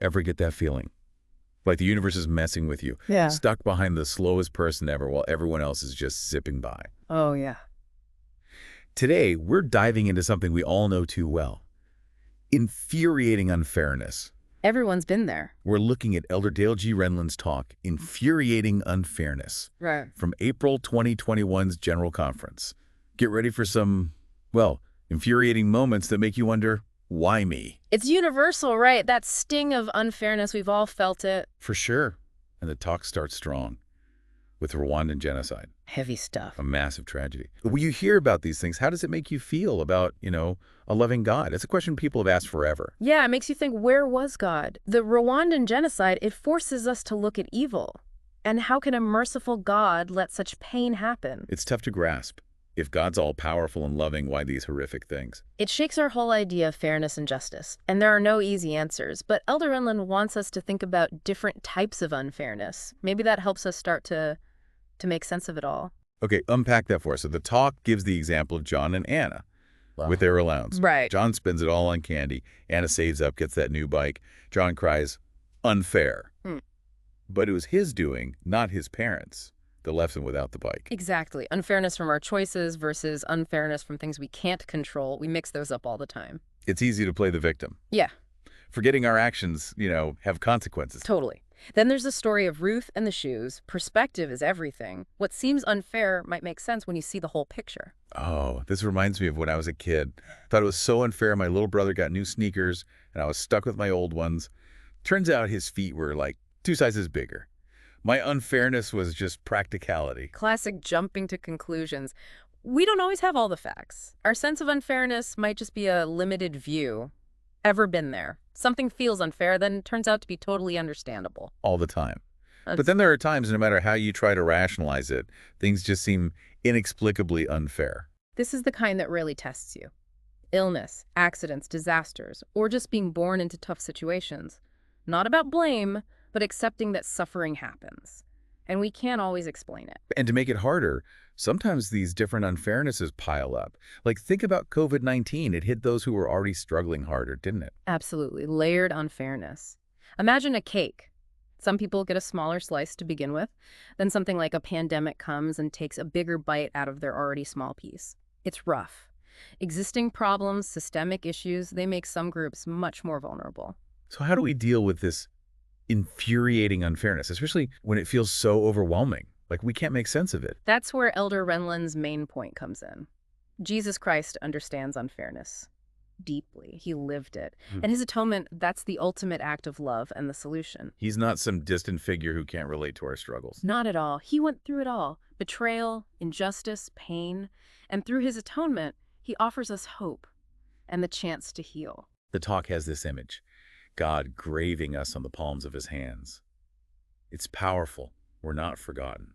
Ever get that feeling? Like the universe is messing with you, Yeah. stuck behind the slowest person ever while everyone else is just zipping by. Oh, yeah. Today, we're diving into something we all know too well. Infuriating unfairness. Everyone's been there. We're looking at Elder Dale G. Renlund's talk, Infuriating Unfairness, Right. from April 2021's General Conference. Get ready for some, well, infuriating moments that make you wonder, why me? It's universal, right? That sting of unfairness, we've all felt it. For sure. And the talk starts strong with Rwandan genocide, Heavy stuff. a massive tragedy. But when you hear about these things, how does it make you feel about, a loving God? It's a question people have asked forever. Yeah, it makes you think, where was God? The Rwandan genocide, it forces us to look at evil. And how can a merciful God let such pain happen? It's tough to grasp. If God's all-powerful and loving, why these horrific things? It shakes our whole idea of fairness and justice, and there are no easy answers. But Elder Renlund wants us to think about different types of unfairness. Maybe that helps us start to make sense of it all. Okay, unpack that for us. So the talk gives the example of John and Anna with their allowance. Right. John spends it all on candy. Anna saves up, gets that new bike. John cries, unfair. But it was his doing, not his parents, that left him without the bike. Exactly. Unfairness from our choices versus unfairness from things we can't control. We mix those up all the time. It's easy to play the victim, Yeah, forgetting our actions, have consequences. totally. Then there's the story of Ruth and the shoes. Perspective is everything. What seems unfair might make sense when you see the whole picture. Oh, this reminds me of when I was a kid. Thought it was so unfair. My little brother got new sneakers, and I was stuck with my old ones. Turns out his feet were like 2 sizes bigger. My unfairness was just practicality. Classic jumping to conclusions. We don't always have all the facts. Our sense of unfairness might just be a limited view. Ever been there? Something feels unfair, then turns out to be totally understandable. All the time. But That's- then there are times, no matter how you try to rationalize it, things just seem inexplicably unfair. This is the kind that really tests you. Illness, accidents, disasters, or just being born into tough situations. Not about blame, but accepting that suffering happens. And we can't always explain it. And to make it harder, sometimes these different unfairnesses pile up. Like, think about COVID-19. It hit those who were already struggling harder, didn't it? Absolutely. Layered unfairness. Imagine a cake. Some people get a smaller slice to begin with. Then something like a pandemic comes and takes a bigger bite out of their already small piece. It's rough. Existing problems, systemic issues, they make some groups much more vulnerable. So how do we deal with this infuriating unfairness, especially when it feels so overwhelming? Like, we can't make sense of it. That's where Elder Renlund's main point comes in. Jesus Christ understands unfairness deeply. He lived it. And his atonement, that's the ultimate act of love and the solution. He's not some distant figure who can't relate to our struggles. Not at all. He went through it all. Betrayal, injustice, pain. And through his atonement, he offers us hope and the chance to heal. The talk has this image, God graving us on the palms of his hands. It's powerful. We're not forgotten,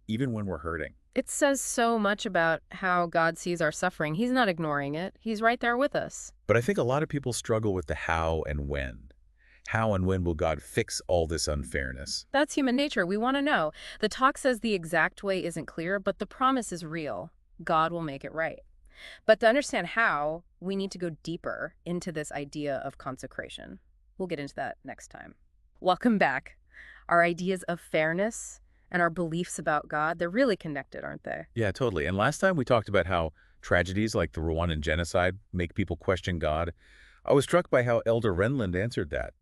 even when we're hurting. It says so much about how God sees our suffering. He's not ignoring it. He's right there with us. But I think a lot of people struggle with the how and when. How and when will God fix all this unfairness? That's human nature. We want to know. The talk says the exact way isn't clear, but the promise is real. God will make it right. But to understand how, we need to go deeper into this idea of consecration. We'll get into that next time. Welcome back. Our ideas of fairness and our beliefs about God, they're really connected, aren't they? Yeah, totally. And last time we talked about how tragedies like the Rwandan genocide make people question God. I was struck by how Elder Renlund answered that,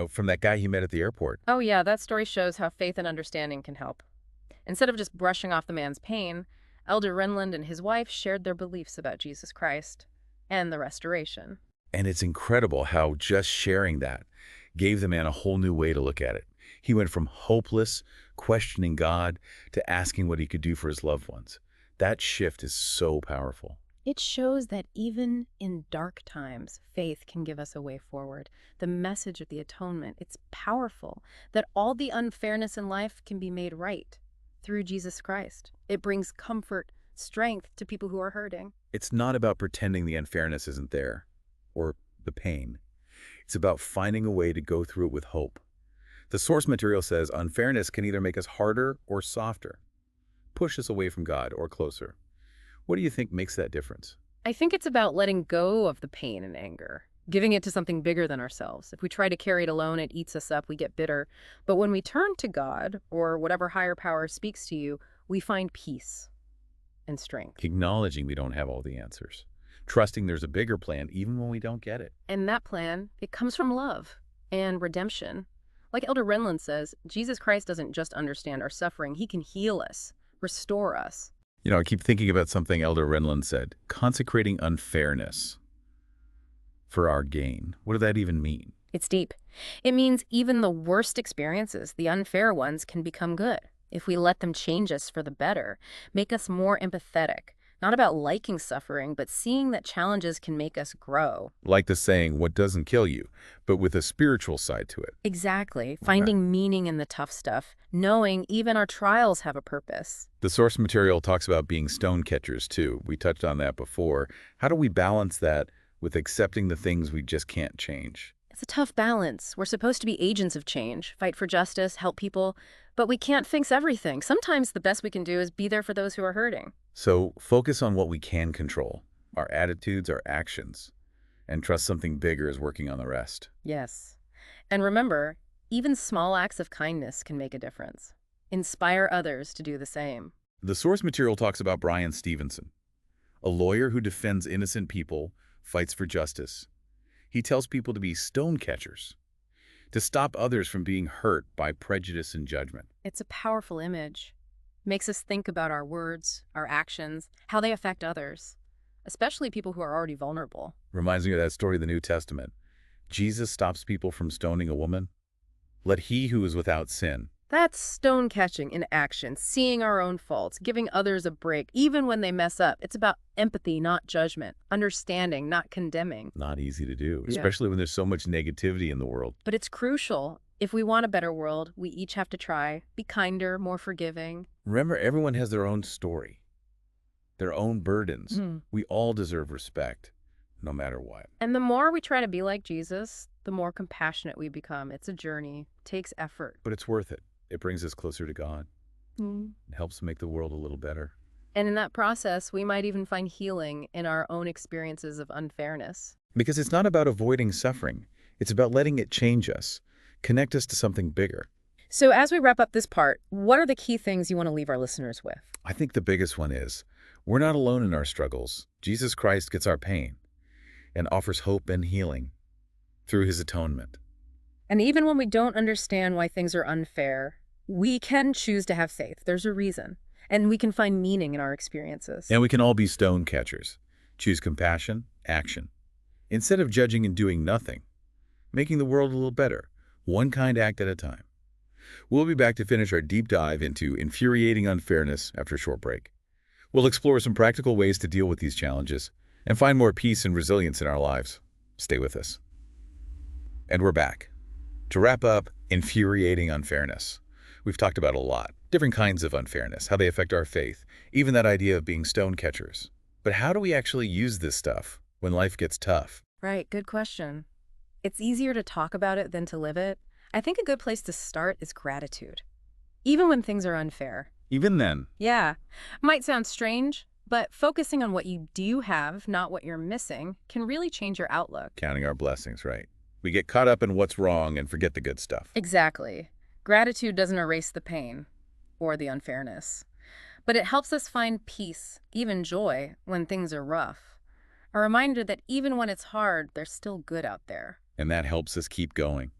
from that guy he met at the airport. Oh yeah, that story shows how faith and understanding can help. Instead of just brushing off the man's pain, Elder Renlund and his wife shared their beliefs about Jesus Christ and the restoration. And it's incredible how just sharing that gave the man a whole new way to look at it. He went from hopeless, questioning God, to asking what he could do for his loved ones. That shift is so powerful. It shows that even in dark times, faith can give us a way forward. The message of the atonement, it's powerful, that all the unfairness in life can be made right through Jesus Christ. It brings comfort, strength to people who are hurting. It's not about pretending the unfairness isn't there, or the pain. It's about finding a way to go through it with hope. The source material says unfairness can either make us harder or softer, push us away from God or closer. What do you think makes that difference? I think it's about letting go of the pain and anger. giving it to something bigger than ourselves. If we try to carry it alone, it eats us up, we get bitter. But when we turn to God or whatever higher power speaks to you, we find peace and strength. Acknowledging we don't have all the answers. Trusting there's a bigger plan even when we don't get it. And that plan, it comes from love and redemption. Like Elder Renlund says, Jesus Christ doesn't just understand our suffering, he can heal us, restore us. You know, I keep thinking about something Elder Renlund said, consecrating unfairness for our gain. What does that even mean? It's deep. It means even the worst experiences, the unfair ones, can become good if we let them change us for the better, make us more empathetic. Not about liking suffering, but seeing that challenges can make us grow. Like the saying, what doesn't kill you, but with a spiritual side to it. Exactly. Finding meaning in the tough stuff, knowing even our trials have a purpose. The source material talks about being stone catchers too. We touched on that before. How do we balance that with accepting the things we just can't change? It's a tough balance. We're supposed to be agents of change, fight for justice, help people, but we can't fix everything. Sometimes the best we can do is be there for those who are hurting. So focus on what we can control, our attitudes, our actions, and trust something bigger is working on the rest. Yes. And remember, even small acts of kindness can make a difference. Inspire others to do the same. The source material talks about Brian Stevenson, a lawyer who defends innocent people, fights for justice. He tells people to be stone catchers, to stop others from being hurt by prejudice and judgment. It's a powerful image. Makes us think about our words, our actions, how they affect others, especially people who are already vulnerable. Reminds me of that story of the New Testament. Jesus stops people from stoning a woman. Let he who is without sin. That's stone catching in action, seeing our own faults, giving others a break, even when they mess up. It's about empathy, not judgment, understanding, not condemning. Not easy to do, Yeah. especially when there's so much negativity in the world. But it's crucial. If we want a better world, we each have to try. Be kinder, more forgiving. Remember, everyone has their own story, their own burdens. We all deserve respect, no matter what. And the more we try to be like Jesus, the more compassionate we become. It's a journey. It takes effort. But it's worth it. It brings us closer to God. It helps make the world a little better. And in that process, we might even find healing in our own experiences of unfairness. Because it's not about avoiding suffering. It's about letting it change us, connect us to something bigger. So as we wrap up this part, what are the key things you want to leave our listeners with? I think the biggest one is, we're not alone in our struggles. Jesus Christ gets our pain and offers hope and healing through his atonement. And even when we don't understand why things are unfair, we can choose to have faith. There's a reason. And we can find meaning in our experiences. And we can all be stone catchers. Choose compassion, action. Instead of judging and doing nothing, making the world a little better, one kind act at a time. We'll be back to finish our deep dive into infuriating unfairness after a short break. We'll explore some practical ways to deal with these challenges and find more peace and resilience in our lives. Stay with us. And we're back. To wrap up, infuriating unfairness. We've talked about a lot. Different kinds of unfairness, how they affect our faith, even that idea of being stone catchers. But how do we actually use this stuff when life gets tough? Right, good question. It's easier to talk about it than to live it. I think a good place to start is gratitude. Even when things are unfair. Even then, Yeah, might sound strange, but focusing on what you do have, not what you're missing, can really change your outlook. counting our blessings, right? We get caught up in what's wrong and forget the good stuff. Exactly. Gratitude doesn't erase the pain or the unfairness, but it helps us find peace, even joy, when things are rough. A reminder that even when it's hard, there's still good out there. And that helps us keep going.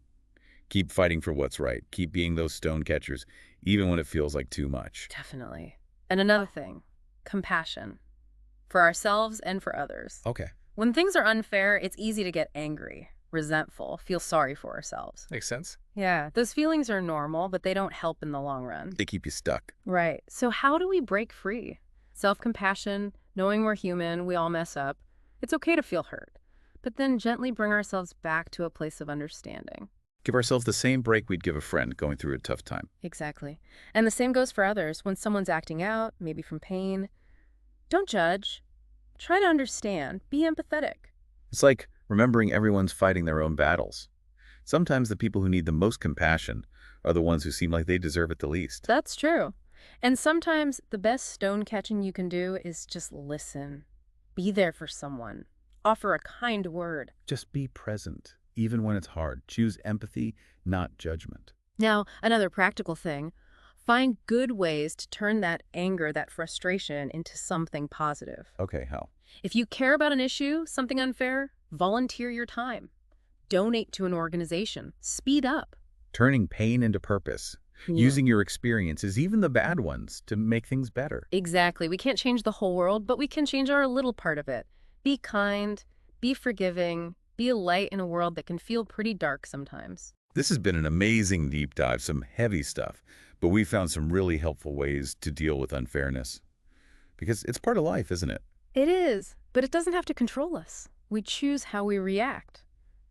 Keep fighting for what's right. Keep being those stone catchers, even when it feels like too much. Definitely. And another thing, compassion. For ourselves and for others. Okay. When things are unfair, it's easy to get angry, resentful, feel sorry for ourselves. Makes sense. Yeah, those feelings are normal, but they don't help in the long run. They keep you stuck. Right. So how do we break free? Self-compassion, knowing we're human, we all mess up. It's okay to feel hurt, but then gently bring ourselves back to a place of understanding. Give ourselves the same break we'd give a friend going through a tough time. Exactly. And the same goes for others. When someone's acting out, maybe from pain, don't judge. Try to understand. Be empathetic. It's like remembering everyone's fighting their own battles. Sometimes the people who need the most compassion are the ones who seem like they deserve it the least. That's true. And sometimes the best stone catching you can do is just listen. Be there for someone. Offer a kind word. Just be present, even when it's hard. Choose empathy, not judgment. Now, another practical thing, find good ways to turn that anger, that frustration, into something positive. Okay, how? If you care about an issue, something unfair, volunteer your time. Donate to an organization. Speed up. Turning pain into purpose. Yeah. Using your experiences, even the bad ones, to make things better. Exactly. We can't change the whole world, but we can change our little part of it. Be kind, be forgiving, be a light in a world that can feel pretty dark sometimes. This has been an amazing deep dive, some heavy stuff, but we found some really helpful ways to deal with unfairness. Because it's part of life, isn't it? It is, but it doesn't have to control us. We choose how we react,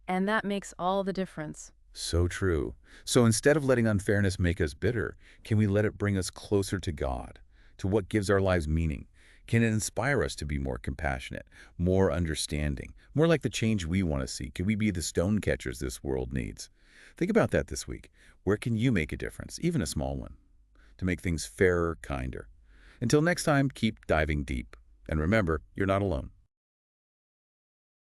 and that makes all the difference. So true. So instead of letting unfairness make us bitter, can we let it bring us closer to God, to what gives our lives meaning? Can it inspire us to be more compassionate, more understanding, more like the change we want to see? Can we be the stone catchers this world needs? Think about that this week. Where can you make a difference, even a small one, to make things fairer, kinder? Until next time, keep diving deep. And remember, you're not alone.